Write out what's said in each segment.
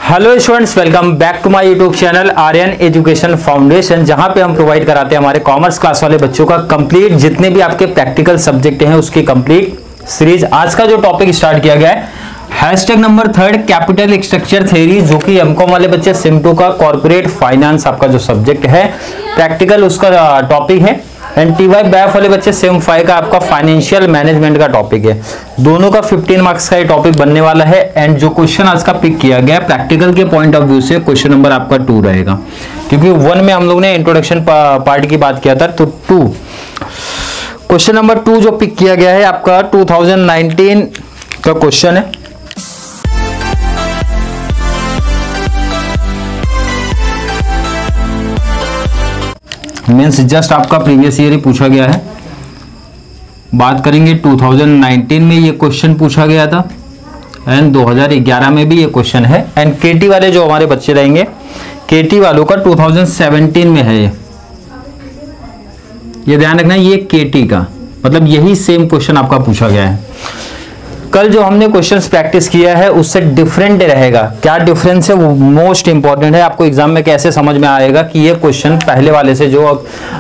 Hello students, welcome back to my YouTube channel Aryan Education Foundation, जहां पे हम provide कराते हैं हमारे कॉमर्स क्लास वाले बच्चों का कंप्लीट जितने भी आपके प्रैक्टिकल सब्जेक्ट हैं उसकी कंप्लीट सीरीज। आज का जो टॉपिक स्टार्ट किया गया है hashtag number 3 capital structure theory, जो कि एमकॉम वाले बच्चे सिम 2 का कॉर्पोरेट फाइनेंस आपका जो सब्जेक्ट है प्रैक्टिकल उसका टॉपिक है। एंड टी वाई बैफ वाले बच्चे सेम 5 का आपका फाइनेंशियल मैनेजमेंट का टॉपिक है। दोनों का 15 मार्क्स का ये टॉपिक बनने वाला है। एंड जो क्वेश्चन आज का पिक किया गया प्रैक्टिकल के पॉइंट ऑफ व्यू से क्वेश्चन नंबर आपका 2 रहेगा, क्योंकि 1 में हम लोग ने इंट्रोडक्शन पार्ट की बात किया था, तो 2 क्वेश्चन नंबर 2 जो पिक किया गया है आपका 2019 का क्वेश्चन है। मीन्स जस्ट आपका प्रीवियस ईयर ही पूछा गया है। बात करेंगे 2019 में ये क्वेश्चन पूछा गया था एंड 2011 में भी ये क्वेश्चन है। एंड केटी वाले जो हमारे बच्चे रहेंगे, केटी वालों का 2017 में है ये ध्यान रखना, ये केटी का मतलब यही सेम क्वेश्चन आपका पूछा गया है। कल जो हमने क्वेश्चंस प्रैक्टिस किया है उससे डिफरेंट रहेगा। क्या डिफरेंस है वो मोस्ट इंपॉर्टेंट है। आपको एग्जाम में कैसे समझ में आएगा कि ये क्वेश्चन पहले वाले से जो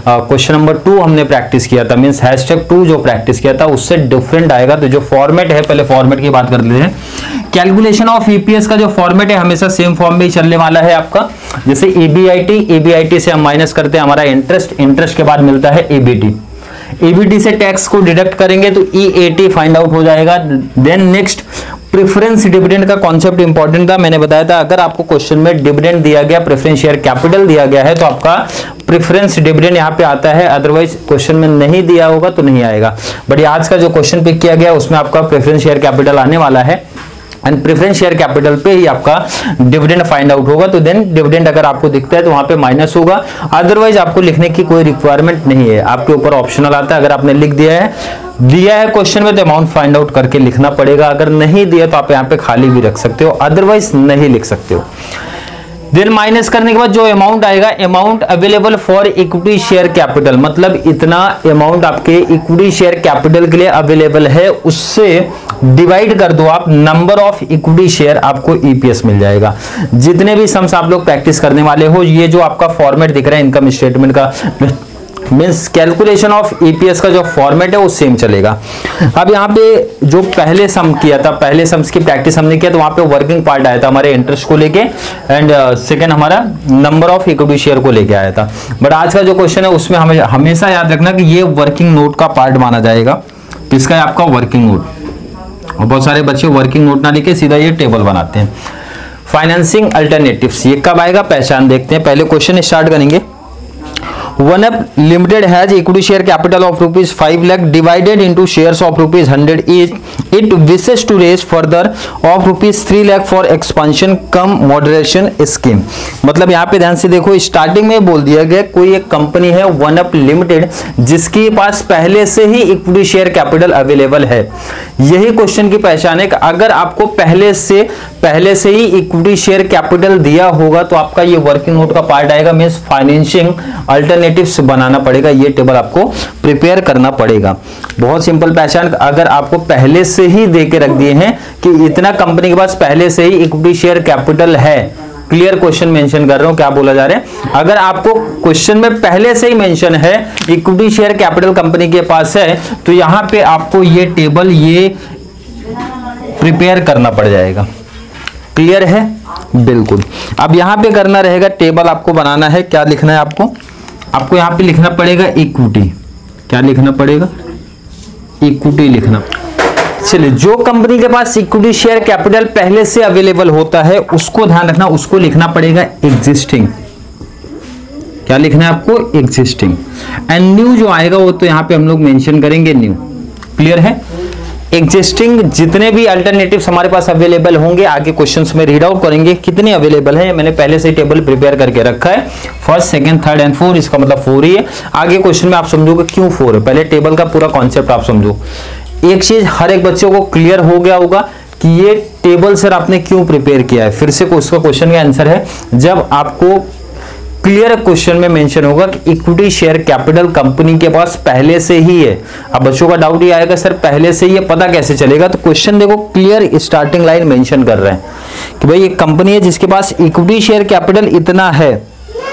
क्वेश्चन नंबर 2 हमने प्रैक्टिस किया था, मींस हैशटैग 2 जो प्रैक्टिस किया था उससे डिफरेंट आएगा। तो जो फॉर्मेट है, पहले फॉर्मेट की बात कर लेते हैं। कैलकुलेशन ऑफ ईपीएस का जो फॉर्मेट है हमेशा सेम फॉर्म में ही चलने वाला है आपका। जैसे ईबीआईटी से हम माइनस करते हैं हमारा इंटरेस्ट के बाद मिलता है ईबीटी। ईबीटी से टैक्स को डिडक्ट करेंगे तो ईएटी फाइंड आउट हो जाएगा। देन नेक्स्ट प्रेफरेंस डिविडेंड का कॉन्सेप्ट इंपॉर्टेंट था, मैंने बताया था। अगर आपको क्वेश्चन में डिविडेंड दिया गया, प्रेफरेंस शेयर कैपिटल दिया गया है तो आपका प्रेफरेंस डिविडेंड यहाँ पे आता है, अदरवाइज क्वेश्चन में नहीं दिया होगा तो नहीं आएगा। बट आज का जो क्वेश्चन पिक किया गया उसमें आपका प्रेफरेंस शेयर कैपिटल आने वाला है एंड प्रेफरेंस शेयर कैपिटल पे ही आपका डिविडेंड फाइंड आउट होगा। तो देन डिविडेंड अगर आपको दिखता है तो वहां पे माइनस होगा, अदरवाइज आपको लिखने की कोई रिक्वायरमेंट नहीं है। आपके ऊपर ऑप्शनल आता है, अगर आपने लिख दिया है क्वेश्चन में तो अमाउंट फाइंड आउट करके लिखना पड़ेगा। अगर नहीं दिया तो आप यहाँ पे खाली भी रख सकते हो, अदरवाइज नहीं लिख सकते हो। देन माइनस करने के बाद जो अमाउंट आएगा, amount available for equity share capital, मतलब इतना अमाउंट आपके इक्विटी शेयर कैपिटल के लिए अवेलेबल है, उससे डिवाइड कर दो आप नंबर ऑफ इक्विटी शेयर, आपको ईपीएस मिल जाएगा। जितने भी सम्स आप लोग प्रैक्टिस करने वाले हो, ये जो आपका फॉर्मेट दिख रहा है इनकम स्टेटमेंट का, मीन्स कैलकुलेशन ऑफ ईपीएस का जो फॉर्मेट है वो सेम चलेगा। अब यहाँ पे जो पहले सम किया था, पहले सम्स की प्रैक्टिस हमने किया तो वहां पे वर्किंग पार्ट आया था हमारे इंटरेस्ट को लेके एंड सेकंड हमारा नंबर ऑफ इक्विटी शेयर को लेके आया था। बट आज का जो क्वेश्चन है उसमें हमें हमेशा याद रखना कि ये वर्किंग नोट का पार्ट माना जाएगा। किसका है? आपका वर्किंग नोट। और बहुत सारे बच्चे वर्किंग नोट ना लिखे सीधा ये टेबल बनाते हैं। फाइनेंसिंग अल्टरनेटिव्स ये कब आएगा पहचान देखते हैं। पहले क्वेश्चन स्टार्ट करेंगे। OneUp Limited has equity share capital of ₹5 lakh divided into shares of ₹100 each. It wishes to raise further of ₹3 lakh for expansion cum moderation scheme. मतलब यहाँ पे ध्यान से देखो, स्टार्टिंग में बोल दिया गया कोई एक कंपनी है OneUp Limited जिसके पास पहले से ही इक्विटी शेयर कैपिटल अवेलेबल है। यही क्वेश्चन की पहचान है कि अगर आपको पहले से ही इक्विटी शेयर कैपिटल दिया होगा तो आपका ये वर्किंग नोट का पार्ट आएगा, मींस फाइनेंशिंग अल्टरनेटिव्स बनाना पड़ेगा। ये टेबल आपको प्रिपेयर करना पड़ेगा। बहुत सिंपल पहचान, अगर आपको पहले से ही दे के रख दिए हैं कि इतना कंपनी के पास पहले से ही इक्विटी शेयर कैपिटल है, क्लियर क्वेश्चन मेंशन कर रहा हूं क्या बोला जा रहा है। अगर आपको क्वेश्चन में पहले से ही मेंशन है इक्विटी शेयर कैपिटल कंपनी के पास है तो यहां पे आपको ये टेबल ये प्रिपेयर करना पड़ जाएगा। क्लियर है? बिल्कुल। अब यहां पे करना रहेगा, टेबल आपको बनाना है। क्या लिखना है आपको यहां पे लिखना पड़ेगा इक्विटी। क्या लिखना पड़ेगा? इक्विटी लिखना। चलिए, जो कंपनी के पास इक्विटी शेयर कैपिटल पहले से अवेलेबल होता है उसको ध्यान रखना, उसको लिखना पड़ेगा एग्जिस्टिंग। क्या लिखना है आपको? एग्जिस्टिंग। एंड न्यू जो आएगा वो तो यहां पे हम लोग मेंशन करेंगे न्यू। क्लियर है? एग्जिस्टिंग जितने भी अल्टरनेटिव्स हमारे पास अवेलेबल होंगे आगे क्वेश्चंस में रीड आउट करेंगे कितने अवेलेबल है। मैंने पहले से टेबल प्रिपेयर करके रखा है, फर्स्ट सेकंड थर्ड एंड 4, इसका मतलब 4 ही है। आगे क्वेश्चन में आप समझोगे क्यों 4 है। पहले टेबल का पूरा कॉन्सेप्ट आप समझो। एक चीज हर एक बच्चों को क्लियर हो गया होगा कि ये टेबल सर आपने क्यों प्रिपेयर किया है। फिर से उसका क्वेश्चन का आंसर है, जब आपको क्लियर क्वेश्चन में मेंशन होगा कि इक्विटी शेयर कैपिटल कंपनी के पास पहले से ही है। अब बच्चों का डाउट ये आएगा सर पहले से ही है, पता कैसे चलेगा? तो क्वेश्चन देखो क्लियर स्टार्टिंग लाइन मेंशन कर रहे हैं कि भाई एक कंपनी है जिसके पास इक्विटी शेयर कैपिटल इतना है,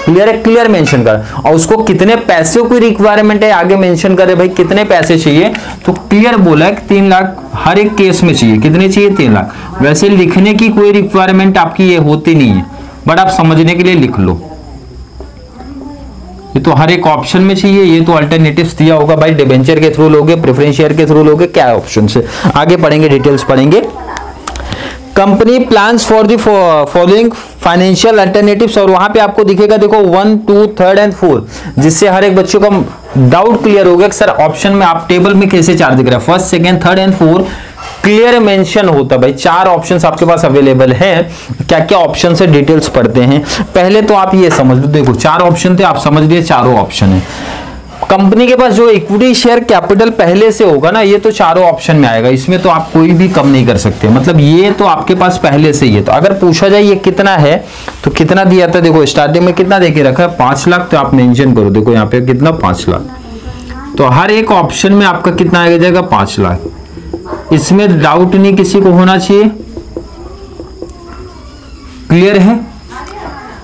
क्लियर है, क्लियर मेंशन कर, और उसको कितने पैसे की रिक्वायरमेंट है आगे मेंशन करे भाई कितने पैसे चाहिए, तो क्लियर बोला है कि 3 लाख हर एक केस में चाहिए। कितने चाहिए? 3 लाख। वैसे लिखने की कोई रिक्वायरमेंट आपकी ये होती नहीं है, बट आप समझने के लिए लिख लो। ये तो हर एक ऑप्शन में चाहिए, ये तो अल्टरनेटिव्स दिया होगा भाई, डिबेंचर के थ्रू लोगे, प्रेफरेंस शेयर के थ्रू लोगे, क्या ऑप्शन से आगे पढ़ेंगे, डिटेल्स पढ़ेंगे। Company plans for the following financial alternatives, और वहां पे आपको दिखेगा देखो 1, 2, 3 एंड 4, जिससे हर एक बच्चों का डाउट क्लियर हो गया कि सर ऑप्शन में आप टेबल में कैसे 4 दिख रहा है, first, second, third and 4 clear mention होता है भाई। 4 ऑप्शंस आपके पास अवेलेबल हैं, क्या क्या ऑप्शन से डिटेल्स पढ़ते हैं। पहले तो आप ये समझ लो, देखो 4 ऑप्शन थे, आप समझ लिए चारों ऑप्शन है। कंपनी के पास जो इक्विटी शेयर कैपिटल पहले से होगा ना, ये तो चारों ऑप्शन में आएगा, इसमें तो आप कोई भी कम नहीं कर सकते, मतलब ये तो आपके पास पहले से ही है। तो अगर पूछा जाए ये कितना है तो कितना दिया था, देखो स्टार्टिंग में कितना देके रखा है 5 लाख, तो आप मेंशन करो, देखो यहाँ पे कितना 5 लाख, तो हर एक ऑप्शन में आपका कितना आ जाएगा 5 लाख। इसमें डाउट नहीं किसी को होना चाहिए, क्लियर है,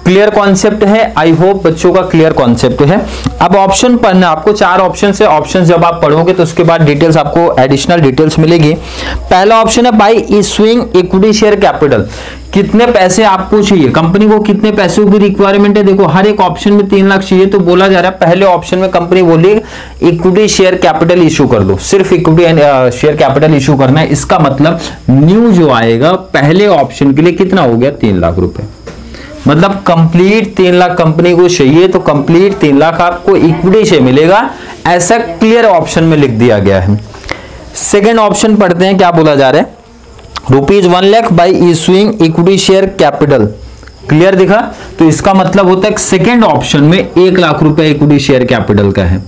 क्लियर कॉन्सेप्ट है, आई होप बच्चों का क्लियर कॉन्सेप्ट है। अब ऑप्शन पढ़ना आपको, 4 ऑप्शन से, ऑप्शन जब आप पढ़ोगे तो उसके बाद डिटेल्स आपको एडिशनल डिटेल्स मिलेगी। पहला ऑप्शन है bye issuing equity share capital, कितने पैसे आपको चाहिए, कंपनी को कितने पैसों की रिक्वायरमेंट है। देखो हर एक ऑप्शन में 3 लाख चाहिए, तो बोला जा रहा है पहले ऑप्शन में कंपनी बोली इक्विटी शेयर कैपिटल इशू कर दो, सिर्फ इक्विटी शेयर कैपिटल इशू करना है। इसका मतलब न्यू जो आएगा पहले ऑप्शन के लिए कितना हो गया 3 लाख रुपए, मतलब कंप्लीट 3 लाख कंपनी को चाहिए, तो कंप्लीट 3 लाख आपको इक्विटी से मिलेगा, ऐसा क्लियर ऑप्शन में लिख दिया गया है। सेकेंड ऑप्शन पढ़ते हैं, क्या बोला जा रहा है, ₹1 lakh bye issuing equity share capital, clear दिखा, तो इसका मतलब होता है सेकेंड ऑप्शन में 1 लाख रुपए इक्विटी शेयर कैपिटल का है।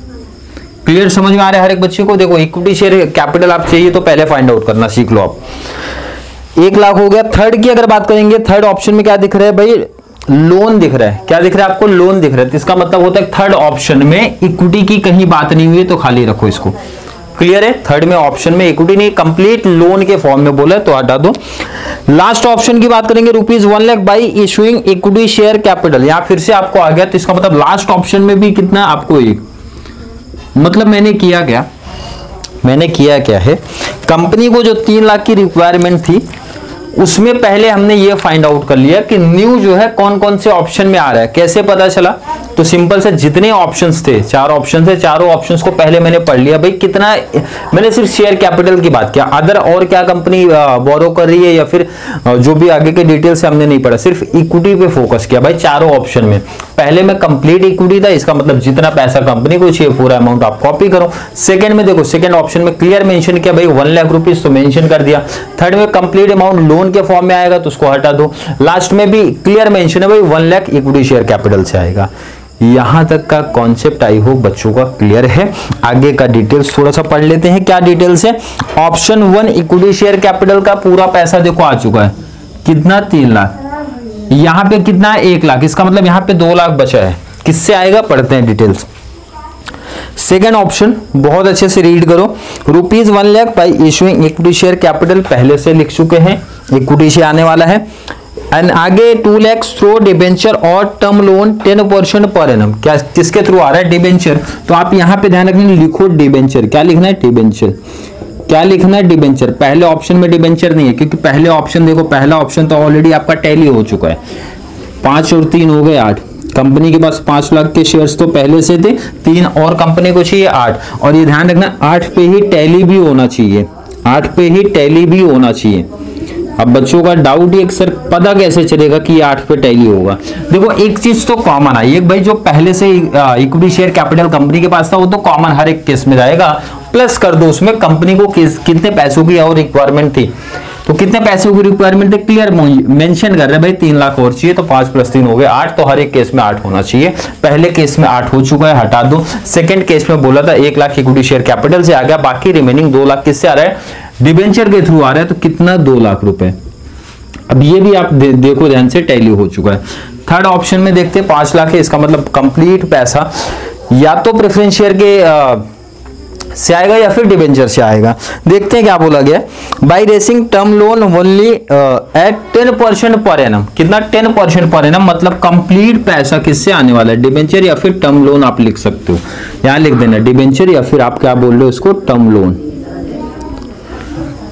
क्लियर समझ में आ रहा है हर एक बच्चे को। देखो इक्विटी शेयर कैपिटल आप चाहिए तो पहले फाइंड आउट करना सीख लो आप। 1 लाख हो गया। थर्ड की अगर बात करेंगे, थर्ड ऑप्शन में क्या दिख रहा है भाई, लोन दिख रहा है, क्या दिख रहा है आपको, लोन दिख रहा है, तो इसका मतलब होता है थर्ड ऑप्शन में इक्विटी की कहीं बात नहीं हुई तो खाली रखो इसको, क्लियर है। थर्ड में ऑप्शन में इक्विटी नहीं, कंप्लीट लोन के फॉर्म में बोला है तो हटा दो। लास्ट ऑप्शन की बात करेंगे, ₹1 lakh bye issuing equity share capital, यहां फिर से आपको आ गया, तो इसका मतलब लास्ट ऑप्शन में भी कितना आपको 1, मतलब मैंने किया क्या है, कंपनी को जो 3 लाख की रिक्वायरमेंट थी उसमें पहले हमने ये फाइंड आउट कर लिया कि न्यू जो है कौन कौन से ऑप्शन में आ रहा है। कैसे पता चला, तो सिंपल से जितने ऑप्शंस थे, 4 ऑप्शन थे, चारों ऑप्शंस को पहले मैंने पढ़ लिया भाई कितना, मैंने सिर्फ शेयर कैपिटल की बात किया, अदर और क्या कंपनी बोरो कर रही है या फिर जो भी आगे के डिटेल्स हमने नहीं पढ़ा, सिर्फ इक्विटी पे फोकस किया भाई चारों ऑप्शन में। पहले में कंप्लीट इक्विटी था, इसका मतलब जितना पैसा कंपनी को चाहिए पूरा अमाउंट आप कॉपी करो। सेकंड में देखो, सेकंड ऑप्शन में क्लियर मेंशन किया भाई 1 लाख रुपीस, तो मेंशन कर दिया। थर्ड में कंप्लीट अमाउंट लोन के फॉर्म में आएगा तो उसको हटा दो। लास्ट में भी क्लियर मेंशन है भाई 1 लाख इक्विटी शेयर कैपिटल से आएगा। यहां तक का कॉन्सेप्ट आई होप बच्चों का क्लियर है। आगे का डिटेल्स थोड़ा सा पढ़ लेते हैं, क्या डिटेल्स है। ऑप्शन 1 इक्विटी शेयर कैपिटल का पूरा पैसा देखो आ चुका है, कितना 3 लाख, यहां पे कितना 1 लाख, इसका मतलब यहां पे 2 लाख बचा है, किससे आएगा पढ़ते हैं डिटेल्स। सेकेंड ऑप्शन बहुत अच्छे से रीड करो, ₹1 lakh bye issuing equity share capital पहले से लिख चुके हैं, इक्विटी से आने वाला है। एंड आगे 2 लाख थ्रू डिबेंचर और टर्म लोन 10% पर एनम, क्या किसके थ्रू आ रहा है, डिबेंचर। तो आप यहां पे ध्यान रखना, लिखो डिबेंचर, क्या लिखना है डिबेंचर, क्या लिखना है डिबेंचर। पहले ऑप्शन में डिबेंचर नहीं है, क्योंकि पहले ऑप्शन देखो, पहला ऑप्शन तो ऑलरेडी आपका टैली हो चुका है, 5 और 3 हो गए 8, कंपनी के पास 5 लाख के शेयर्स तो पहले से थे, 3 और कंपनी को चाहिए 8, और ये ध्यान रखना 8 पे ही टैली भी होना चाहिए, 8 पे ही टैली भी होना चाहिए। अब बच्चों का डाउट ये सर पता कैसे चलेगा कि 8 पे टैली होगा। देखो एक चीज तो कॉमन आई, एक भाई जो पहले से इक्विटी शेयर कैपिटल कंपनी के पास था वो तो कॉमन हर एक केस में जाएगा, प्लस कर दो उसमें कंपनी को कितने पैसों की और रिक्वायरमेंट थी, तो कितने पैसों की रिक्वायरमेंट है क्लियर मेंशन कर रहे हैं भाई 3 लाख और चाहिए, तो 5 + 3 हो गए 8, तो हर एक केस में 8 होना चाहिए। पहले केस में 8 हो चुका है, हटा दो। सेकंड केस में बोला था 1 लाख इक्विटी शेयर कैपिटल से आ गया, बाकी रिमेनिंग 2 लाख किससे आ रहा है, डिबेंचर के थ्रू आ रहा है, तो कितना 2 लाख रुपए। अब ये भी आप देखो ध्यान से टैली हो चुका है। थर्ड ऑप्शन में देखते हैं 5 लाख है, इसका मतलब कंप्लीट पैसा या तो प्रेफरेंस शेयर के से आएगा या फिर डिबेंचर से आएगा। देखते हैं क्या बोला गया। By raising term loan only at 10% per annum. कितना? 10% पर एनम, मतलब कंप्लीट पैसा किससे आने वाला है? डिबेंचर या फिर टर्म लोन आप लिख सकते हो, यहां लिख देना डिबेंचर या फिर आप क्या बोल रहे हो उसको, टर्म लोन।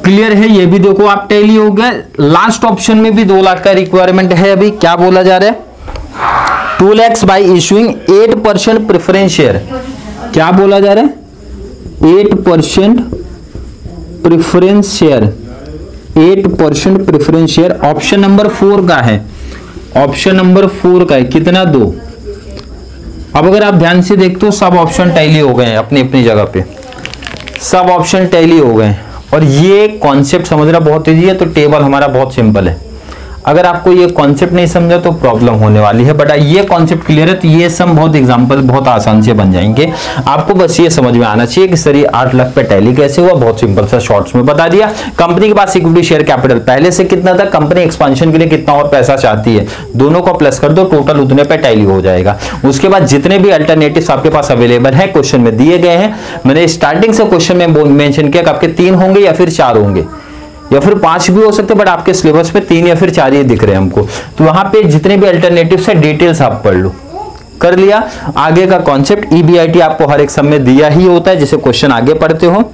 क्लियर है? ये भी देखो आप टैली हो गया। लास्ट ऑप्शन में भी 2 लाख का रिक्वायरमेंट है। अभी क्या बोला जा रहा है? 2 lakhs by issuing 8% preference share. क्या बोला जा रहा है? 8% preference share, 8% preference share. Option number 4 का है, ऑप्शन नंबर 4 का है। कितना? 2। अब अगर आप ध्यान से देखते हो सब ऑप्शन टैली हो गए हैं अपनी अपनी जगह पे, सब ऑप्शन टैली हो गए हैं। और ये कॉन्सेप्ट समझना बहुत ईजी है, तो टेबल हमारा बहुत सिंपल है। अगर आपको ये कॉन्सेप्ट नहीं समझा तो प्रॉब्लम होने वाली है, बट ये कॉन्सेप्ट क्लियर है तो ये सम बहुत एग्जांपल बहुत आसान से बन जाएंगे। आपको बस ये समझ में आना चाहिए कि सर ये 8 लाख पे टैली कैसे हुआ, बहुत सिंपल सा शॉर्ट्स में बता दिया। कंपनी के पास इक्विटी शेयर कैपिटल पहले से कितना था, कंपनी एक्सपेंशन के लिए कितना और पैसा चाहती है, दोनों को प्लस कर दो, टोटल उतने पे टैली हो जाएगा। उसके बाद जितने भी अल्टरनेटिव्स आपके पास अवेलेबल है क्वेश्चन में दिए गए हैं, मैंने स्टार्टिंग से क्वेश्चन में मेंशन किया कि आपके 3 होंगे या फिर 4 होंगे या फिर 5 भी हो सकते, बट आपके सिलेबस पे 3 या फिर 4 ही दिख रहे हैं हमको। तो वहां पे जितने भी अल्टरनेटिव्स है डिटेल्स आप पढ़ लो। कर लिया? आगे का कॉन्सेप्ट EBIT आपको हर एक सम में दिया ही होता है, जैसे क्वेश्चन आगे पढ़ते हो।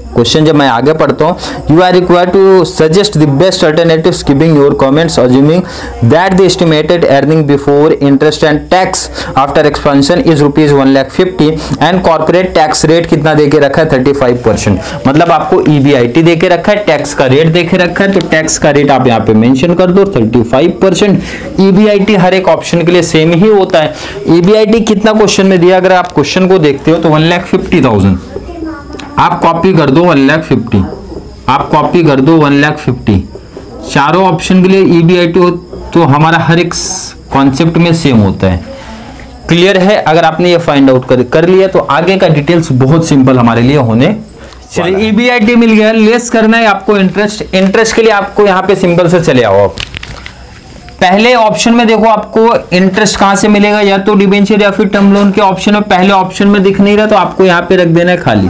क्वेश्चन जब मैं आगे पढ़ता हूँ, you are required to suggest the best alternatives giving your comments assuming that the estimated earning before interest and tax after expansion is ₹1,50,000 and corporate tax rate कितना देके रखा है? 35%। मतलब आपको EBIT देके रखा है, टैक्स का रेट देके रखा है, तो टैक्स का रेट आप यहाँ पे मेंशन कर दो 35%। EBIT हर एक ऑप्शन के लिए सेम ही होता है। EBIT कितना क्वेश्चन में दिया, अगर आप क्वेश्चन को देखते हो तो 1,50,000 आप कॉपी कर दो 1,50,000, आप कॉपी कर दो 1,50,000। चारों ऑप्शन के लिए EBIT हो तो हमारा हर एक कॉन्सेप्ट में सेम होता है। क्लियर है? अगर आपने ये फाइंड आउट कर लिया तो आगे का डिटेल्स बहुत सिंपल हमारे लिए होने। चलिए EBIT मिल गया, लेस करना है आपको इंटरेस्ट। इंटरेस्ट के लिए आपको यहाँ पे सिंपल से चले आओ। आप पहले ऑप्शन में देखो आपको इंटरेस्ट कहां से मिलेगा, या तो डिबेंचर या फिर टर्म लोन के ऑप्शन में। पहले ऑप्शन में दिख नहीं रहा तो आपको यहाँ पे रख देना है खाली।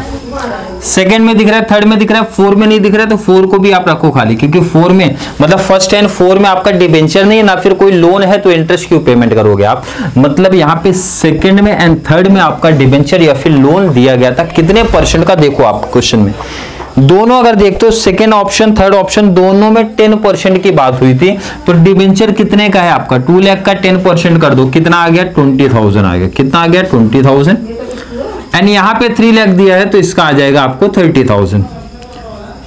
सेकंड में दिख रहा है, थर्ड में दिख रहा है, 4 में नहीं दिख रहा है तो 4 को भी आप रखो खाली, क्योंकि 4 में मतलब फर्स्ट एंड 4 में आपका डिबेंचर नहीं है ना फिर कोई लोन है, तो इंटरेस्ट क्यों पेमेंट करोगे आप। मतलब यहाँ पे सेकंड में एंड थर्ड में आपका डिबेंचर या फिर लोन दिया गया था। कितने % का देखो आप क्वेश्चन में, दोनों अगर देखते हो सेकेंड ऑप्शन थर्ड ऑप्शन दोनों में 10% की बात हुई थी। तो डिबेंचर कितने का है आपका? 2 लाख का 10% कर दो, कितना आ गया? 20,000 आ गया। कितना आ गया? 20,000। एंड यहाँ पे 3 लाख दिया है तो इसका आ जाएगा आपको 30,000।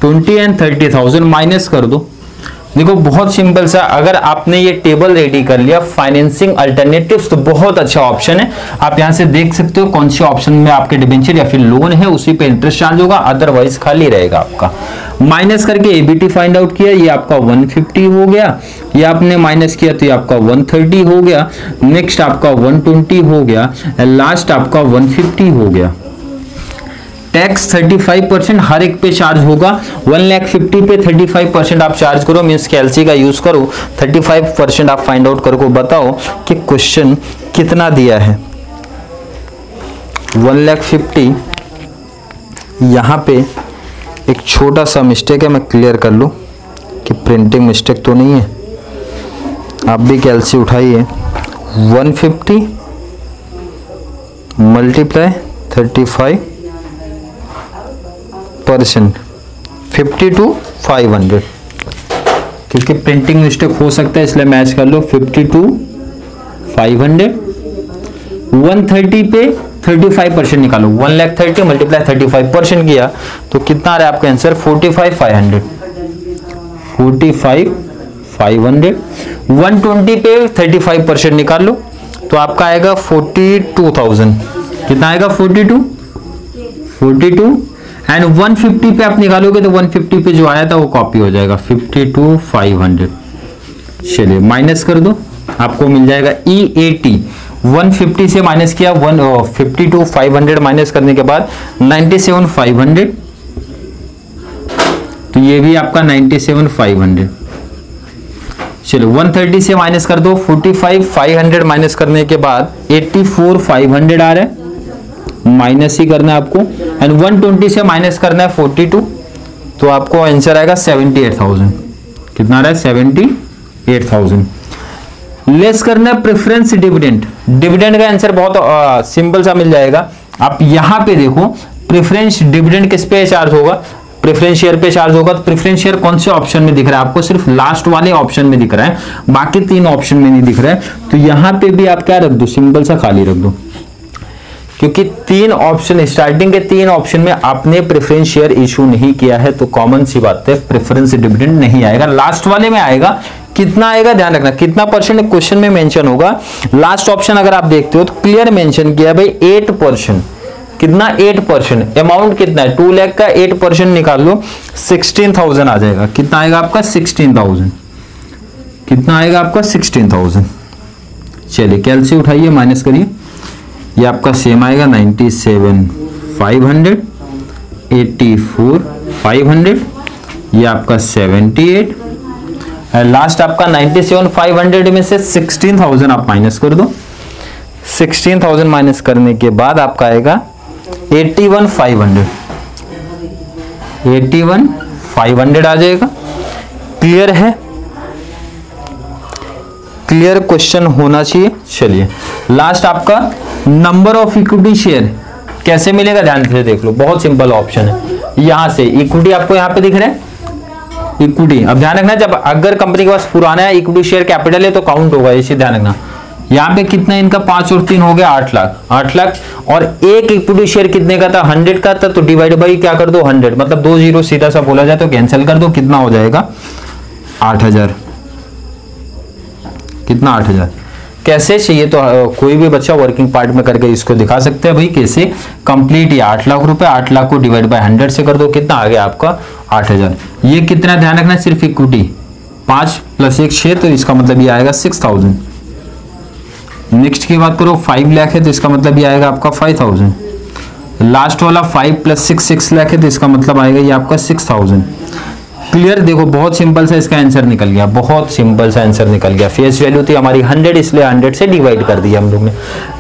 20 एंड 30,000 माइनस कर दो। देखो बहुत सिंपल सा, अगर आपने ये टेबल रेडी कर लिया फाइनेंसिंग अल्टरनेटिव्स तो बहुत अच्छा ऑप्शन है। आप यहां से देख सकते हो कौन से ऑप्शन में आपके डिबेंचर या फिर लोन है, उसी पे इंटरेस्ट चार्ज होगा, अदरवाइज खाली रहेगा आपका। माइनस करके EBIT फाइंड आउट किया, ये आपका 150 हो गया। ये आपने माइनस किया तो ये आपका 130 हो गया। नेक्स्ट आपका 120 हो गया, लास्ट आपका 150 हो गया। टैक्स 35% हर एक पे चार्ज होगा। 1,50,000 पे 35% आप चार्ज करो, मीन्स कैलसी का यूज करो। 35% आप फाइंड आउट करके बताओ कि क्वेश्चन कितना दिया है। 1,50,000 यहाँ पे एक छोटा सा मिस्टेक है, मैं क्लियर कर लूँ कि प्रिंटिंग मिस्टेक तो नहीं है। आप भी कैलसी उठाइए। 150 मल्टीप्लाई 35% 52,500, क्योंकि प्रिंटिंग मिस्टेक हो सकता है इसलिए मैच कर लो। 52,500 130 पे 35% निकालो। 1,30,000 मल्टीप्लाई 35% किया तो कितना आ रहा है आपका आंसर? 45,500। 45,500 120 पे 35% निकाल लो तो आपका आएगा 42,000। कितना आएगा? 42 एंड 150 पे आप निकालोगे तो 150 पे जो आया था वो कॉपी हो जाएगा 52,500। चलिए माइनस कर दो, आपको मिल जाएगा EAT। 150 से माइनस किया 52,500 माइनस करने के बाद 97,500, तो ये भी आपका 97,500। चलो 130 से माइनस कर दो, 45,500 माइनस करने के बाद 84,500 आ रहा है। माइनस ही करना है आपको, एंड 120 से माइनस करना है 42, तो आपको आंसर आएगा 78,000। कितना आ रहा है? 78,000। लेस करना है प्रेफरेंस डिविडेंड। डिविडेंड का आंसर बहुत सिंपल सा मिल जाएगा। आप यहां पे देखो प्रेफरेंस डिविडेंड किस पे चार्ज होगा? प्रेफरेंस शेयर पे चार्ज होगा। तो प्रेफरेंस शेयर कौन से ऑप्शन में दिख रहा है आपको? सिर्फ लास्ट वाले ऑप्शन में दिख रहा है, बाकी 3 ऑप्शन में नहीं दिख रहा है। तो यहां पे भी आप क्या रख दो? सिंपल सा खाली रख दो, क्योंकि 3 ऑप्शन, स्टार्टिंग के 3 ऑप्शन में आपने प्रेफरेंस शेयर इशू नहीं किया है, तो कॉमन सी बात है प्रेफरेंस डिविडेंड नहीं आएगा। लास्ट वाले में आएगा। कितना आएगा ध्यान रखना, कितना परसेंट क्वेश्चन में मेंशन होगा। लास्ट ऑप्शन अगर आप देखते हो तो क्लियर मेंशन किया भाई 8%। कितना? 8%। अमाउंट कितना है? 2 लाख का 8% निकाल लो, 16,000 आ जाएगा। कितना आएगा आपका? 16,000। कितना आएगा आपका? 16,000। चलिए कैलसी उठाइए, माइनस करिए। ये आपका सेम आएगा 97,500, 84,500, ये आपका 78, लास्ट आपका 97,500 में से 16,000 आप माइनस कर दो। 16,000 माइनस करने के बाद आपका आएगा 81,500। 81,500 आ जाएगा। क्लियर है? क्लियर क्वेश्चन होना चाहिए। चलिए लास्ट आपका नंबर ऑफ इक्विटी शेयर कैसे मिलेगा? ध्यान से देख लो, बहुत सिंपल ऑप्शन है। यहां से इक्विटी आपको यहां पे दिख रहा है, इक्विटी। अब ध्यान रखना, जब अगर कंपनी के पास पुराना इक्विटी शेयर कैपिटल है तो काउंट होगा, इसे ध्यान रखना। यहाँ पे कितना इनका 5 और 3 हो गया 8 लाख। 8 लाख और एक इक्विटी शेयर कितने का था? 100 का था, तो डिवाइड बाई क्या कर दो? 100, मतलब 2 जीरो सीधा सा बोला जाए तो कैंसिल कर दो। कितना हो जाएगा? 8,000। कितना? 8,000। कैसे चाहिए तो कोई भी बच्चा वर्किंग पार्ट में करके इसको दिखा सकते हैं भाई कैसे कंप्लीट। ये 8 लाख रुपए, 8 लाख को डिवाइड बाय 100 से कर दो। कितना आ गया आपका? 8,000। ये कितना ध्यान रखना, सिर्फ इक्विटी 5 + 1 6, तो इसका मतलब ये आएगा 6,000। नेक्स्ट की बात करो 5 लाख है तो इसका मतलब ये आएगा आपका 5,000। लास्ट वाला 5 + 6 6 लाख है तो इसका मतलब आएगा ये आपका 6,000। क्लियर? देखो बहुत सिंपल सा इसका आंसर निकल गया, बहुत सिंपल सा आंसर निकल गया। फेस वैल्यू थी हमारी 100, इसलिए 100 से डिवाइड कर दिया हम लोग ने।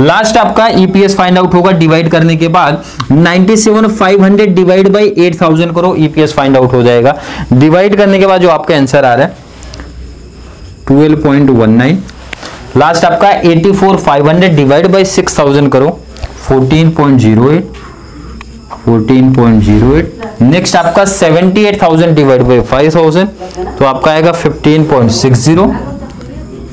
लास्ट आपका ईपीएस फाइंड आउट होगा। डिवाइड करने के बाद 97,500 डिवाइड बाई 8,000 करो, ईपीएस फाइंड आउट हो जाएगा। डिवाइड करने के बाद जो आपका आंसर आ रहा है 12.19। लास्ट आपका 84,500 डिवाइड बाई 6,000 करो, 14.08। 14.08। नेक्स्ट आपका 78,000 डिवाइड बाई 5,000, तो आपका आएगा 15.60।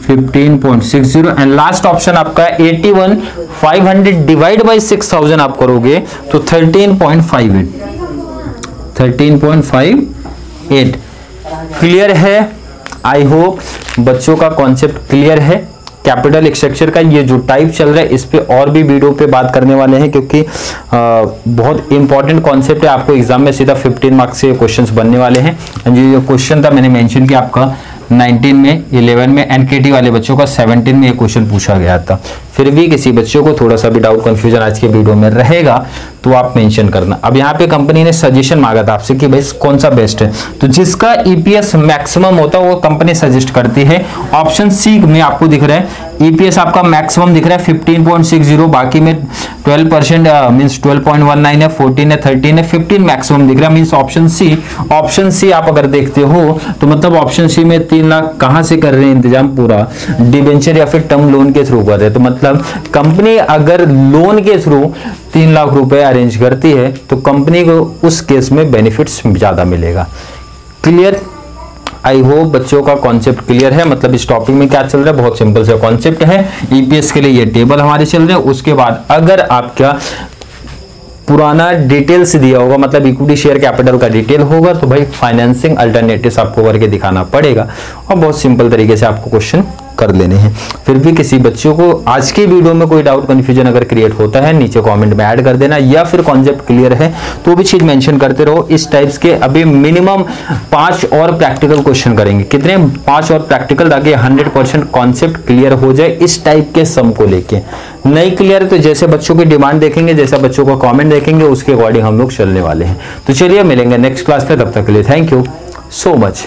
15.60 एंड लास्ट ऑप्शन आपका 81,500 डिवाइड बाई 6,000 आप करोगे तो 13.58। 13.58। क्लियर है? आई होप बच्चों का कॉन्सेप्ट क्लियर है। कैपिटल स्ट्रक्चर का ये जो टाइप चल रहा है इस पे और भी वीडियो पे बात करने वाले हैं, क्योंकि बहुत इंपॉर्टेंट कॉन्सेप्ट है। आपको एग्जाम में सीधा 15 मार्क्स से क्वेश्चंस बनने वाले हैं। ये जो क्वेश्चन था मैंने मेंशन किया आपका 19 में, 11 में, एनकेटी वाले बच्चों का 17 में ये क्वेश्चन पूछा गया था। फिर भी किसी बच्चों को थोड़ा सा भी डाउट कंफ्यूजन आज के वीडियो में रहेगा तो आप मेंशन करना। अब यहाँ पे कंपनी ने सजेशन मांगा था आपसे कि भाई कौन सा बेस्ट है, तो जिसका ईपीएस मैक्सिमम होता है वो कंपनी सजेस्ट करती है। ऑप्शन सी में आपको दिख रहा है ईपीएस आपका मैक्सिमम दिख रहा है 15.60, बाकी में 12% मींस 12.19 है, 14 है, 13 है, 15 मैक्सिमम दिख रहा है means option C. Option C आप अगर देखते हो तो मतलब ऑप्शन सी में 3 लाख कहां से कर रहे हैं इंतजाम? पूरा डिबेंचर या फिर टर्म लोन के थ्रू कर रहे हैं। तो मतलब कंपनी अगर लोन के थ्रू 3 लाख रुपए अरेंज करती है तो कंपनी को उस केस में बेनिफिट्स ज्यादा मिलेगा। क्लियर? आई होप बच्चों का कॉन्सेप्ट क्लियर है। मतलब इस टॉपिक में क्या चल रहा है, बहुत सिंपल सा कॉन्सेप्ट है। ईपीएस के लिए ये टेबल हमारे चल रहे हैं। उसके बाद अगर आपका पुराना डिटेल्स दिया होगा, मतलब इक्विटी शेयर कैपिटल का डिटेल होगा, तो भाई फाइनेंसिंग अल्टरनेटिव्स आपको करके दिखाना पड़ेगा और बहुत सिंपल तरीके से आपको क्वेश्चन कर लेने हैं। फिर भी किसी बच्चों को आज की वीडियो में कोई डाउट कंफ्यूजन अगर क्रिएट होता है नीचे कमेंट में ऐड कर देना, या फिर कॉन्सेप्ट क्लियर है तो भी चीज मेंशन करते रहो। इस टाइप्स के अभी मिनिमम 5 और प्रैक्टिकल क्वेश्चन करेंगे। कितने? 5 और प्रैक्टिकल, ताकि 100% कॉन्सेप्ट क्लियर हो जाए इस टाइप के सम को लेके। नहीं क्लियर है तो जैसे बच्चों की डिमांड देखेंगे, जैसा बच्चों का कॉमेंट देखेंगे, उसके अकॉर्डिंग हम लोग चलने वाले हैं। तो चलिए मिलेंगे नेक्स्ट क्लास में, तब तक के लिए थैंक यू सो मच।